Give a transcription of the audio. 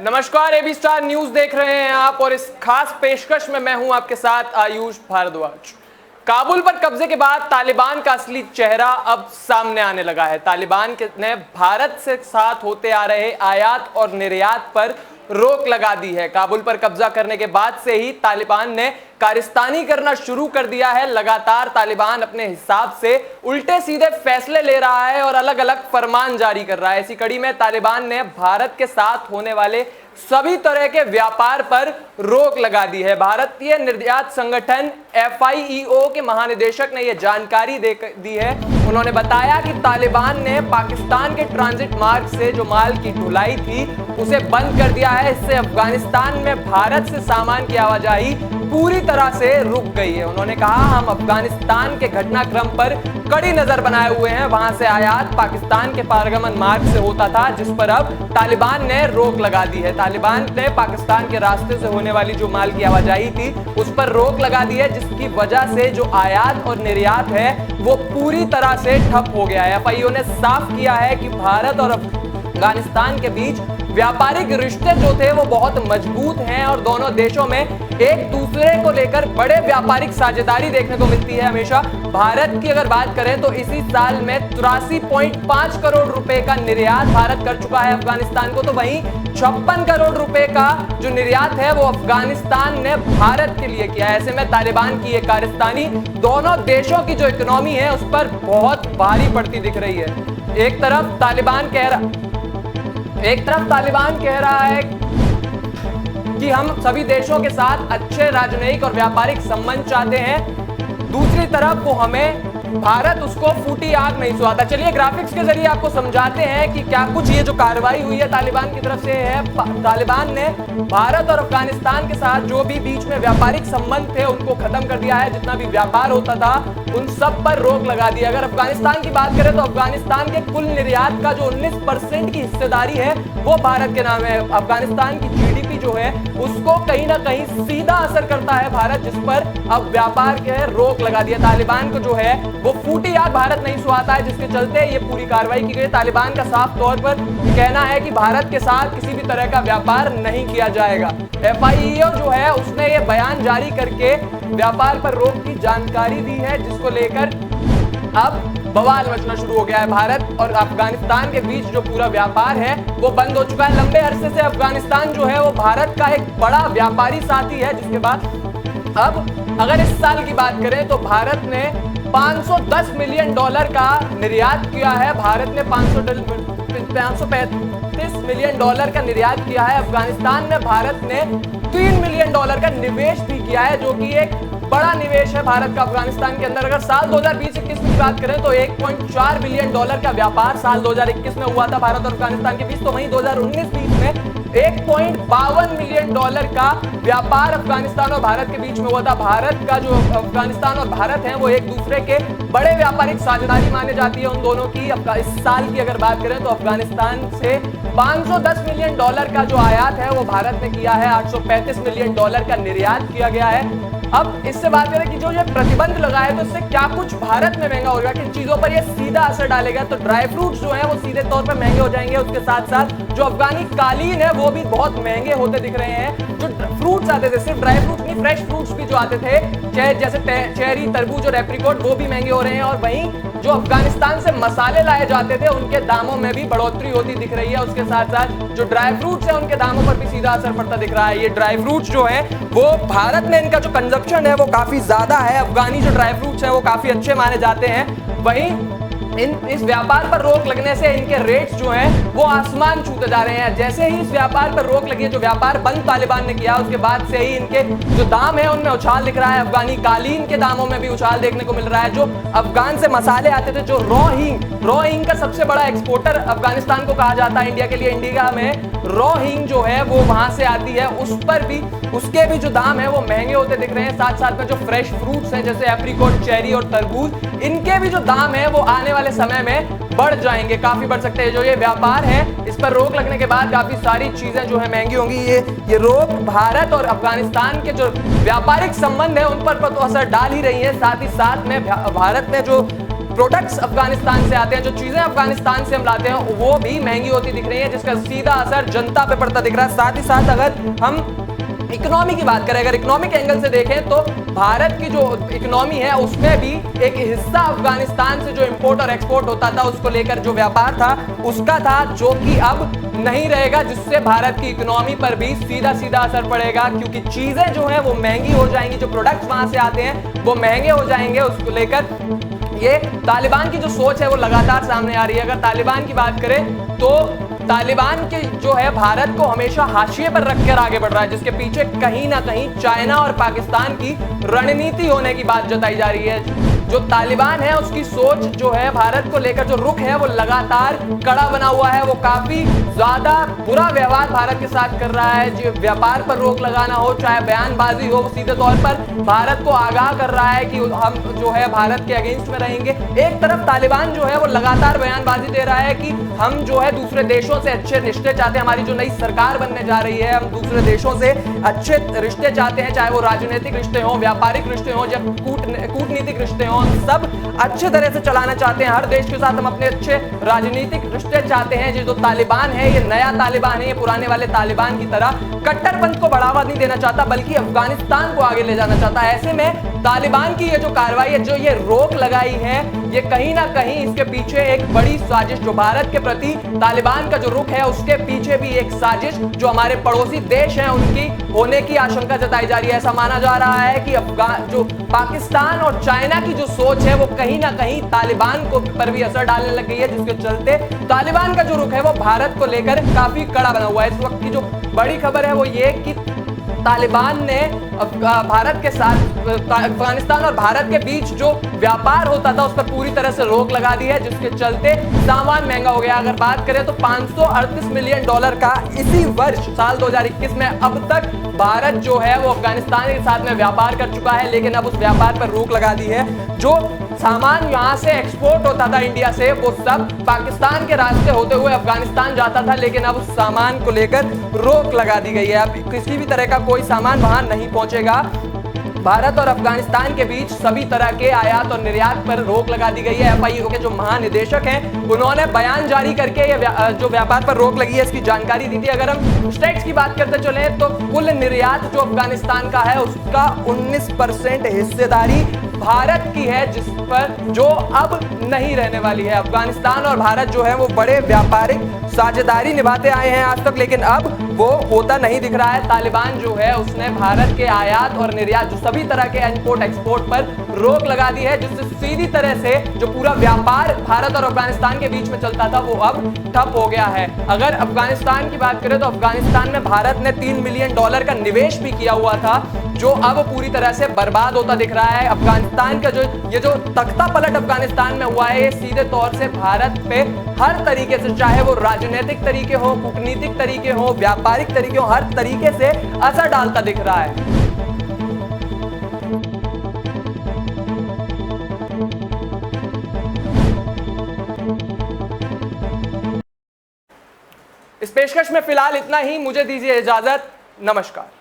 नमस्कार, AB star news देख रहे हैं आप और इस खास पेशकश में मैं हूं आपके साथ आयुष भारद्वाज। काबुल पर कब्जे के बाद तालिबान का असली चेहरा अब सामने आने लगा है। तालिबान ने भारत से साथ होते आ रहे आयात और निर्यात पर रोक लगा दी है। काबुल पर कब्जा करने के बाद से ही तालिबान ने कारिस्तानी करना शुरू कर दिया है। लगातार तालिबान अपने हिसाब से उल्टे सीधे फैसले ले रहा है और अलग अलग फरमान जारी कर रहा है। इसी कड़ी में तालिबान ने भारत के साथ होने वाले सभी तरह के व्यापार पर रोक लगा दी है। भारतीय निर्यात संगठन FIEO के महानिदेशक ने यह जानकारी दी है। उन्होंने बताया कि तालिबान ने पाकिस्तान के ट्रांजिट मार्ग से जो माल की ढुलाई थी उसे बंद कर दिया है। इससे अफगानिस्तान में भारत से सामान की आवाजाही पूरी तरह से रुक गई है। उन्होंने कहा, हम अफगानिस्तान के घटनाक्रम पर कड़ी नजर बनाए हुए हैं। वहां से आयात पाकिस्तान के पारगमन मार्ग से होता था, जिस पर अब तालिबान ने रोक लगा दी है। तालिबान ने पाकिस्तान के रास्ते से होने वाली जो माल की आवाजाही थी उस पर रोक लगा दी है, जिसकी वजह से जो आयात और निर्यात है वो पूरी तरह से ठप हो गया है। FIEO ने साफ किया है कि भारत और अफगानिस्तान के बीच व्यापारिक रिश्ते जो थे वो बहुत मजबूत हैं और दोनों देशों में एक दूसरे को लेकर बड़े व्यापारिक साझेदारी देखने को मिलती है हमेशा। भारत की अगर बात करें तो इसी साल में 83.5 करोड़ रुपए का निर्यात भारत कर चुका है अफगानिस्तान को, तो वहीं 56 करोड़ रुपए का जो निर्यात है वो अफगानिस्तान ने भारत के लिए किया है। ऐसे में तालिबान की ये कारिस्तानी दोनों देशों की जो इकोनॉमी है उस पर बहुत भारी पड़ती दिख रही है। एक तरफ तालिबान कह रहा है कि हम सभी देशों के साथ अच्छे राजनयिक और व्यापारिक संबंध चाहते हैं, दूसरी तरफ वो हमें भारत उसको फूटी आग नहीं सुहाता। चलिए ग्राफिक्स के जरिए आपको समझाते हैं कि क्या कुछ ये जो कार्रवाई हुई है तालिबान की तरफ से है। तालिबान ने भारत और अफगानिस्तान के साथ जो भी बीच में व्यापारिक संबंध थे उनको खत्म कर दिया है। जितना भी व्यापार होता था उन सब पर रोक लगा दी। अगर अफगानिस्तान की बात करें तो अफगानिस्तान के कुल निर्यात का जो 19% की हिस्सेदारी है वो भारत के नाम है। अफगानिस्तान की GDP जो है उसको कहीं ना कहीं सीधा असर करता है भारत, जिस पर अब व्यापार के रोक लगा दिया। तालिबान को जो है वो फूटी आग भारत नहीं सुहाता है, जिसके चलते ये पूरी कार्रवाई की गई। तालिबान का साफ तौर पर कहना है कि भारत के साथ किसी भी तरह का व्यापार नहीं किया जाएगा। FIEO जो है उसने ये बयान जारी करके व्यापार पर रोक की जानकारी दी है, जिसको लेकर अब बवाल मचना शुरू हो गया है। भारत और अफगानिस्तान के बीच जो पूरा व्यापार है वो बंद हो चुका है। लंबे अरसे से अफगानिस्तान जो है वो भारत का एक बड़ा व्यापारी साथी है, जिसके बाद अब अगर इस साल की बात करें तो भारत ने $510 मिलियन का निर्यात किया है। भारत ने $535 मिलियन का निर्यात किया है। अफगानिस्तान में भारत ने $3 मिलियन का निवेश भी किया है, जो कि एक बड़ा निवेश है भारत का अफगानिस्तान के अंदर। अगर साल 2020-21 की बात करें तो $1.4 बिलियन का व्यापार साल 2021 में हुआ था भारत और अफगानिस्तान के बीच, तो वहीं 2019-20 में $1.52 मिलियन का व्यापार अफगानिस्तान और भारत के बीच में हुआ था। भारत का जो अफगानिस्तान और भारत है वो एक दूसरे के बड़े व्यापारिक साझेदारी माने जाती है उन दोनों की। इस साल की अगर बात करें तो अफगानिस्तान से $510 मिलियन का जो आयात है वो भारत ने किया है। $835 मिलियन का निर्यात किया गया है। अब इससे बात करें कि जो ये प्रतिबंध लगा है तो इससे क्या कुछ भारत में महंगा होगा, किन चीजों पर ये सीधा असर डालेगा। तो ड्राई फ्रूट्स जो है वो सीधे तौर पर महंगे हो जाएंगे। उसके साथ साथ जो अफगानी कालीन है वो भी बहुत महंगे होते दिख रहे हैं। जो फ्रूट्स आते थे, सिर्फ ड्राई फ्रूट्स नहीं, फ्रेश फ्रूट्स भी जो आते थे, जैसे चेरी, तरबूज और एप्रिकॉट, वो भी महंगे हो रहे हैं। और वहीं जो अफगानिस्तान से मसाले लाए जाते थे उनके दामों में भी बढ़ोतरी होती दिख रही है। उसके साथ साथ जो ड्राई फ्रूट्स है उनके दामों पर भी सीधा असर पड़ता दिख रहा है। ये ड्राई फ्रूट्स जो है वो भारत में इनका जो कंजप्शन है वो काफी ज्यादा है। अफगानी जो ड्राई फ्रूट्स है वो काफी अच्छे माने जाते हैं। वहीं इस व्यापार पर रोक लगने से इनके रेट्स जो हैं वो आसमान छूते जा रहे हैं। जैसे ही इस व्यापार पर रोक लगी है, जो व्यापार बंद तालिबान ने किया, उसके बाद से ही इनके जो दाम है उनमें उछाल दिख रहा है। अफगानी कालीन के दामों में भी उछाल देखने को मिल रहा है। जो अफगान से मसाले आते थे, जो रॉ हींग का सबसे बड़ा एक्सपोर्टर अफगानिस्तान को कहा जाता है इंडिया के लिए। इंडिया में रॉ हींग जो है वो वहां से आती है, उस पर भी उसके भी जो दाम है वो महंगे होते दिख रहे हैं। साथ साथ में जो फ्रेश फ्रूट्स हैं जैसे एप्रिकॉट, चेरी और तरबूज, इनके भी जो दाम है वो आने वाले समय में बढ़ जाएंगे, काफी बढ़ सकते हैं। जो ये व्यापार है इस पर रोक लगने के बाद काफी सारी चीजें जो है महंगी होंगी। ये रोक भारत और अफगानिस्तान के जो व्यापारिक संबंध है उन पर तो असर डाल ही रही है। साथ ही साथ में भारत में जो प्रोडक्ट्स अफगानिस्तान से आते हैं, जो चीजें अफगानिस्तान से हम लाते हैं वो भी महंगी होती दिख रही है, जिसका सीधा असर जनता पे पड़ता दिख रहा है। साथ ही साथ अगर हम इकोनॉमी की बात करें, अगर इकोनॉमिक एंगल से देखें तो भारत की जो इकोनॉमी है उसमें भी एक हिस्सा अफगानिस्तान से जो इंपोर्ट और एक्सपोर्ट होता था, उसको लेकर जो व्यापार था उसका था, जो कि अब नहीं रहेगा, जिससे भारत की इकोनॉमी पर भी सीधा सीधा असर पड़ेगा, क्योंकि चीजें जो है वो महंगी हो जाएंगी, जो प्रोडक्ट्स वहां से आते हैं वो महंगे हो जाएंगे। उसको लेकर ये तालिबान की जो सोच है वो लगातार सामने आ रही है। अगर तालिबान की बात करें तो तालिबान के जो है भारत को हमेशा हाशिए पर रखकर आगे बढ़ रहा है, जिसके पीछे कहीं ना कहीं चाइना और पाकिस्तान की रणनीति होने की बात जताई जा रही है। जो तालिबान है उसकी सोच जो है भारत को लेकर जो रुख है वो लगातार कड़ा बना हुआ है, वो काफी ज्यादा बुरा व्यवहार भारत के साथ कर रहा है। जो व्यापार पर रोक लगाना हो, चाहे बयानबाजी हो, सीधे तौर पर भारत को आगाह कर रहा है कि हम जो है भारत के अगेंस्ट में रहेंगे। एक तरफ तालिबान जो है वो लगातार बयानबाजी दे रहा है कि हम जो है दूसरे देशों से अच्छे रिश्ते चाहते हैं, हमारी जो नई सरकार बनने जा रही है, हम दूसरे देशों से अच्छे रिश्ते चाहते हैं, चाहे वो राजनीतिक रिश्ते हो, व्यापारिक रिश्ते हो, या कूटनीतिक रिश्ते हो, सब अच्छे तरह से चलाना चाहते हैं। हर देश के साथ हम अपने अच्छे राजनीतिक रिश्ते चाहते हैं। ये जो तालिबान है ये नया तालिबान है, ये पुराने वाले तालिबान की तरह कट्टरपंथ को बढ़ावा नहीं देना चाहता, बल्कि अफगानिस्तान को आगे ले जाना चाहता है। ऐसे में तालिबान की ये जो कार्रवाई है, जो ये रोक लगाई है, ये कहीं ना कहीं इसके पीछे एक बड़ी साजिश, जो भारत के प्रति तालिबान का जो रुख है उसके पीछे भी एक साजिश जो हमारे पड़ोसी देश हैं उनकी होने की आशंका जताई जा रही है। ऐसा माना जा रहा है कि जो पाकिस्तान और चाइना की जो सोच है वो कहीं ना कहीं तालिबान को पर भी असर डालने लग गई है, जिसके चलते तालिबान का जो रुख है वो भारत को लेकर काफी कड़ा बना हुआ है। इस वक्त की जो बड़ी खबर है वो ये कि तालिबान ने भारत के साथ अफगानिस्तान और भारत के बीच जो व्यापार होता था उस पर पूरी तरह से रोक लगा दी है, जिसके चलते सामान महंगा हो गया। अगर बात करें तो $538 मिलियन का इसी वर्ष साल 2021 में अब तक भारत जो है वो अफगानिस्तान के साथ में व्यापार कर चुका है, लेकिन अब उस व्यापार पर रोक लगा दी है। जो सामान यहां से एक्सपोर्ट होता था इंडिया से वो सब पाकिस्तान के रास्ते होते हुए अफगानिस्तान जाता था, लेकिन अब उस सामान को लेकर रोक लगा दी गई है। अब किसी भी तरह का कोई सामान वहां नहीं पहुंचेगा। भारत और अफगानिस्तान के बीच सभी तरह के आयात और निर्यात पर रोक लगा दी गई है। एफआईओ के जो महानिदेशक हैं उन्होंने बयान जारी करके ये जो व्यापार पर रोक लगी है इसकी जानकारी दी थी। अगर हम स्टेट्स की बात करते चले तो कुल निर्यात जो अफगानिस्तान का है उसका 19% हिस्सेदारी भारत की है, जिस पर जो अब नहीं रहने वाली है। अफगानिस्तान और भारत जो है वो बड़े व्यापारिक साझेदारी निभाते आए हैं आज तक, लेकिन अब वो होता नहीं दिख रहा है। तालिबान जो है उसने भारत के आयात और निर्यात जो सभी तरह के इंपोर्ट एक्सपोर्ट पर रोक लगा दी है, जिससे सीधी तरह से जो पूरा व्यापार भारत और अफगानिस्तान के बीच में चलता था वो अब ठप हो गया है। अगर अफगानिस्तान की बात करें तो अफगानिस्तान में भारत ने $3 मिलियन का निवेश भी किया हुआ था, जो अब पूरी तरह से बर्बाद होता दिख रहा है। अफगानिस्तान का जो तख्ता पलट अफगानिस्तान में हुआ है ये सीधे तौर से भारत पे हर तरीके से, चाहे वो राजनीतिक तरीके हो, कूटनीतिक तरीके हो, व्यापारिक तरीके हो, हर तरीके से असर डालता दिख रहा है। इस पेशकश में फिलहाल इतना ही, मुझे दीजिए इजाजत, नमस्कार।